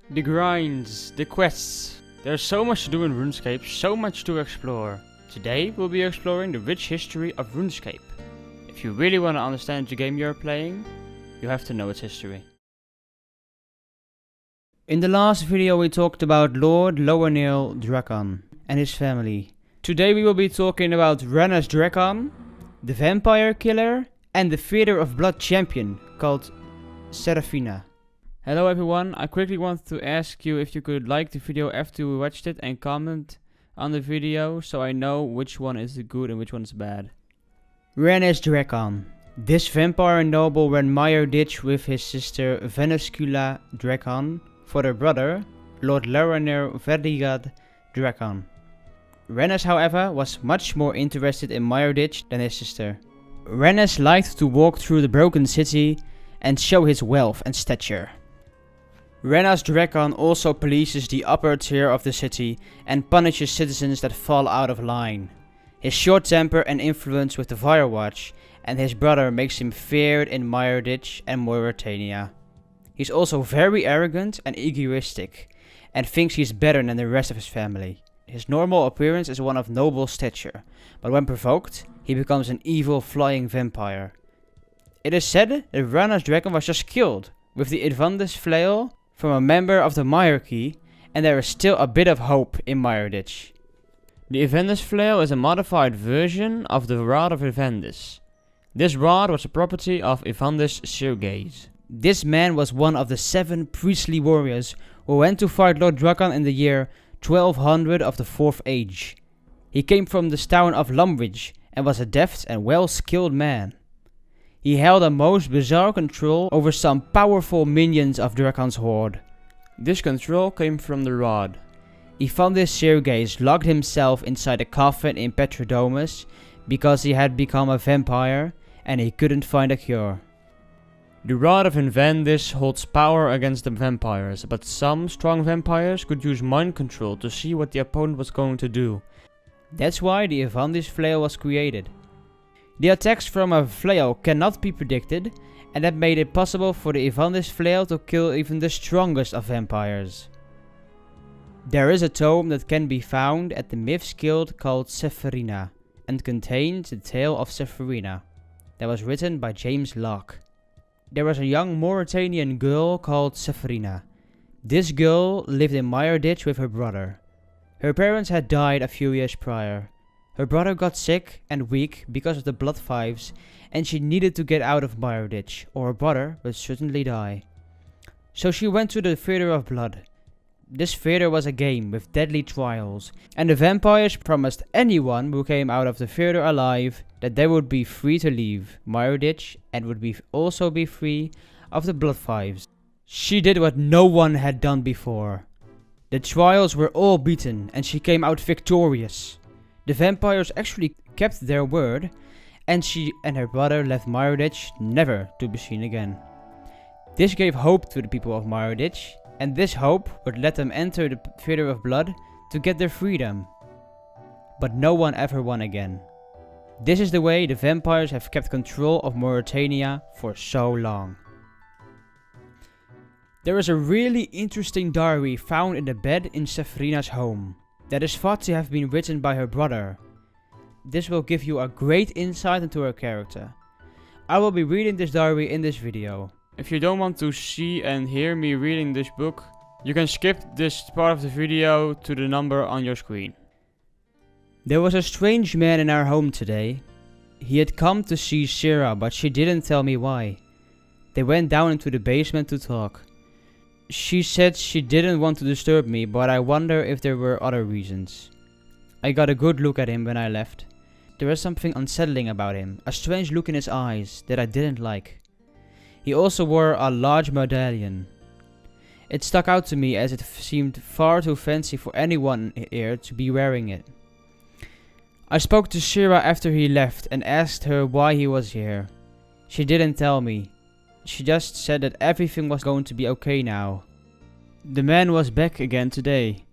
The grinds, the quests. There's so much to do in RuneScape, so much to explore. Today we'll be exploring the rich history of RuneScape. If you really want to understand the game you're playing, you have to know its history. In the last video we talked about Lord Ranis Drakan and his family. Today we will be talking about Ranis Drakan, the vampire killer, and the Theater of Blood champion called Seraphina. Hello everyone, I quickly want to ask you if you could like the video after we watched it and comment on the video so I know which one is good and which one is bad. Ranis Drakan. This vampire noble ran meiyerditch with his sister Ranis Drakan for their brother, Lord Ranis Drakan. Ranis, however, was much more interested in meiyerditch than his sister. Ranis liked to walk through the broken city and show his wealth and stature. Ranis Drakan also polices the upper tier of the city and punishes citizens that fall out of line. His short temper and influence with the Firewatch and his brother makes him feared in meiyerditch and Morytania. He's also very arrogant and egoistic and thinks he's better than the rest of his family. His normal appearance is one of noble stature, but when provoked, he becomes an evil flying vampire. It is said that Ranis Drakan was just killed with the Vampyre's flail from a member of the Myreque, and there is still a bit of hope in meiyerditch. The Vampyre's flail is a modified version of the rod of Vampyre. This rod was a property of Vampyre's Sergaze. This man was one of the 7 priestly warriors who went to fight Lord Drakan in the year 1200 of the 4th Age. He came from the town of Lumbridge and was a deft and well-skilled man. He held a most bizarre control over some powerful minions of Drakan's horde. This control came from the rod. Vampyre's Sergaze locked himself inside a coffin in Petrodomus because he had become a vampire and he couldn't find a cure. The rod of Vampyre holds power against the vampires, but some strong vampires could use mind control to see what the opponent was going to do. That's why the Vampyre's flail was created. The attacks from a flail cannot be predicted, and that made it possible for the Vampyre's flail to kill even the strongest of vampires. There is a tome that can be found at the Myths Guild called Seraphina, and contains the tale of Seraphina, that was written by James Locke. There was a young Morytanian girl called Seraphina. This girl lived in meiyerditch with her brother. Her parents had died a few years prior. Her brother got sick and weak because of the blood fives, and she needed to get out of meiyerditch, or her brother would certainly die. So she went to the Theater of Blood. This theater was a game with deadly trials, and the vampires promised anyone who came out of the theater alive that they would be free to leave meiyerditch and would also be free of the blood fives. She did what no one had done before. The trials were all beaten and she came out victorious. The vampires actually kept their word, and she and her brother left meiyerditch never to be seen again. This gave hope to the people of meiyerditch, and this hope would let them enter the Theater of Blood to get their freedom. But no one ever won again. This is the way the vampires have kept control of Morytania for so long. There is a really interesting diary found in the bed in Seraphina's home that is thought to have been written by her brother. This will give you a great insight into her character. I will be reading this diary in this video. If you don't want to see and hear me reading this book, you can skip this part of the video to the number on your screen. There was a strange man in our home today. He had come to see Sarah, but she didn't tell me why. They went down into the basement to talk. She said she didn't want to disturb me, but I wonder if there were other reasons. I got a good look at him when I left. There was something unsettling about him, a strange look in his eyes that I didn't like. He also wore a large medallion. It stuck out to me as it seemed far too fancy for anyone here to be wearing it. I spoke to Shira after he left and asked her why he was here. She didn't tell me. She just said that everything was going to be okay now. The man was back again today.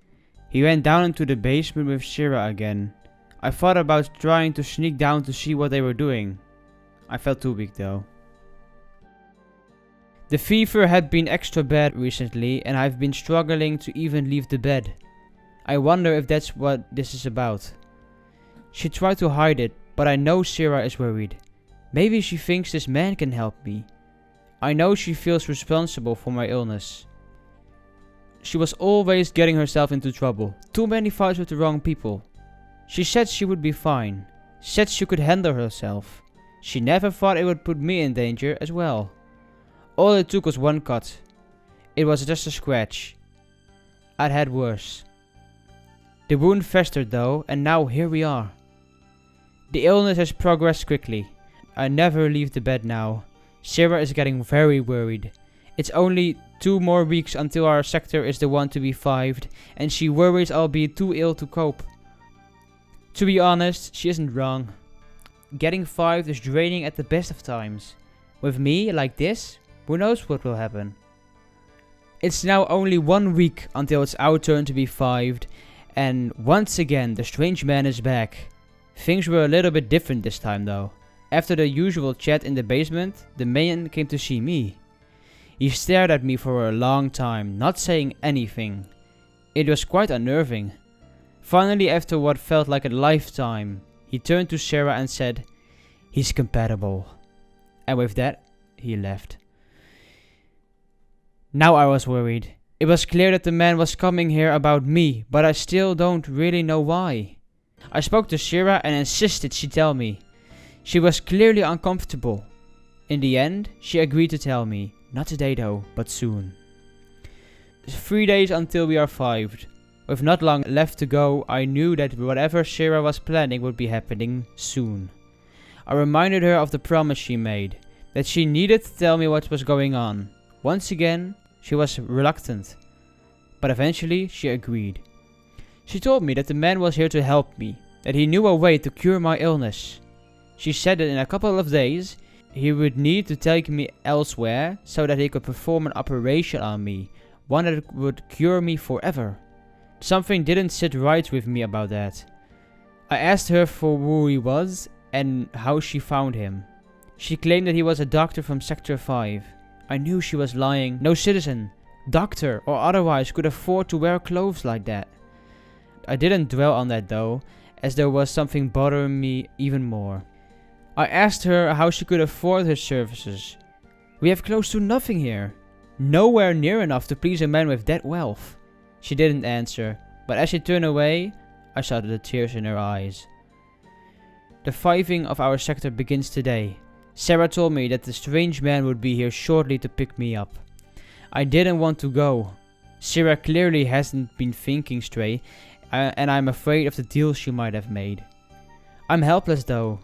He went down into the basement with Shira again. I thought about trying to sneak down to see what they were doing. I felt too weak though. The fever had been extra bad recently and I've been struggling to even leave the bed. I wonder if that's what this is about. She tried to hide it, but I know Sarah is worried. Maybe she thinks this man can help me. I know she feels responsible for my illness. She was always getting herself into trouble. Too many fights with the wrong people. She said she would be fine. Said she could handle herself. She never thought it would put me in danger as well. All it took was one cut. It was just a scratch. I'd had worse. The wound festered though, and now here we are. The illness has progressed quickly. I never leave the bed now. Sarah is getting very worried. It's only 2 more weeks until our sector is the one to be 5'd, and she worries I'll be too ill to cope. To be honest, she isn't wrong. Getting 5'd is draining at the best of times. With me, like this, who knows what will happen. It's now only 1 week until it's our turn to be 5'd, and once again the strange man is back. Things were a little bit different this time though. After the usual chat in the basement, the man came to see me. He stared at me for a long time, not saying anything. It was quite unnerving. Finally, after what felt like a lifetime, he turned to Sarah and said, "He's compatible." And with that, he left. Now I was worried. It was clear that the man was coming here about me, but I still don't really know why. I spoke to Sarah and insisted she tell me. She was clearly uncomfortable. In the end, she agreed to tell me. Not today though, but soon. 3 days until we are 5'd. With not long left to go, I knew that whatever Sarah was planning would be happening soon. I reminded her of the promise she made, that she needed to tell me what was going on. Once again, she was reluctant, but eventually she agreed. She told me that the man was here to help me, that he knew a way to cure my illness. She said that in a couple of days, he would need to take me elsewhere so that he could perform an operation on me, one that would cure me forever. Something didn't sit right with me about that. I asked her for who he was and how she found him. She claimed that he was a doctor from Sector 5. I knew she was lying. No citizen, doctor or otherwise could afford to wear clothes like that. I didn't dwell on that though, as there was something bothering me even more. I asked her how she could afford his services. We have close to nothing here. Nowhere near enough to please a man with that wealth. She didn't answer, but as she turned away, I saw the tears in her eyes. The 5'ing of our sector begins today. Sarah told me that the strange man would be here shortly to pick me up. I didn't want to go. Sarah clearly hasn't been thinking straight, and I'm afraid of the deal she might have made. I'm helpless though.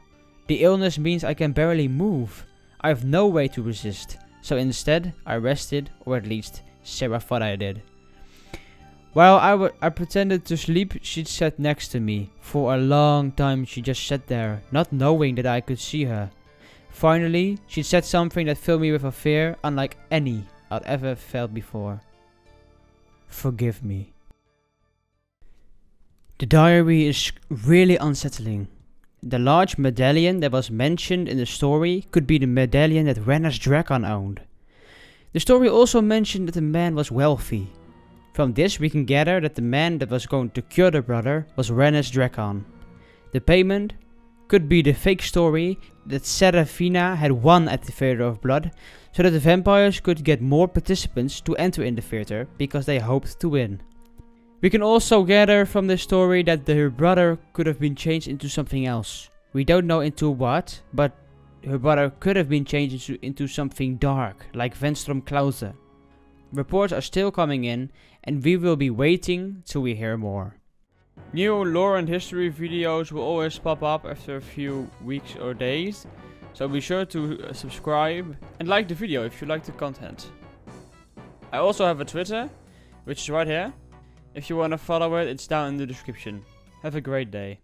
The illness means I can barely move. I have no way to resist, so instead I rested, or at least Sarah thought I did. While I pretended to sleep, she sat next to me. For a long time she just sat there, not knowing that I could see her. Finally, she said something that filled me with a fear unlike any I'd ever felt before. Forgive me. The diary is really unsettling. The large medallion that was mentioned in the story could be the medallion that Ranis Drakan owned. The story also mentioned that the man was wealthy. From this we can gather that the man that was going to cure the brother was Ranis Drakan. The payment could be the fake story that Serafina had won at the Theater of Blood, so that the vampires could get more participants to enter in the theater because they hoped to win. We can also gather from this story that her brother could have been changed into something else. We don't know into what, but her brother could have been changed into something dark, like Venstrom Klause. Reports are still coming in, and we will be waiting till we hear more. New lore and history videos will always pop up after a few weeks or days, so be sure to subscribe and like the video if you like the content. I also have a Twitter, which is right here. If you want to follow it, it's down in the description. Have a great day.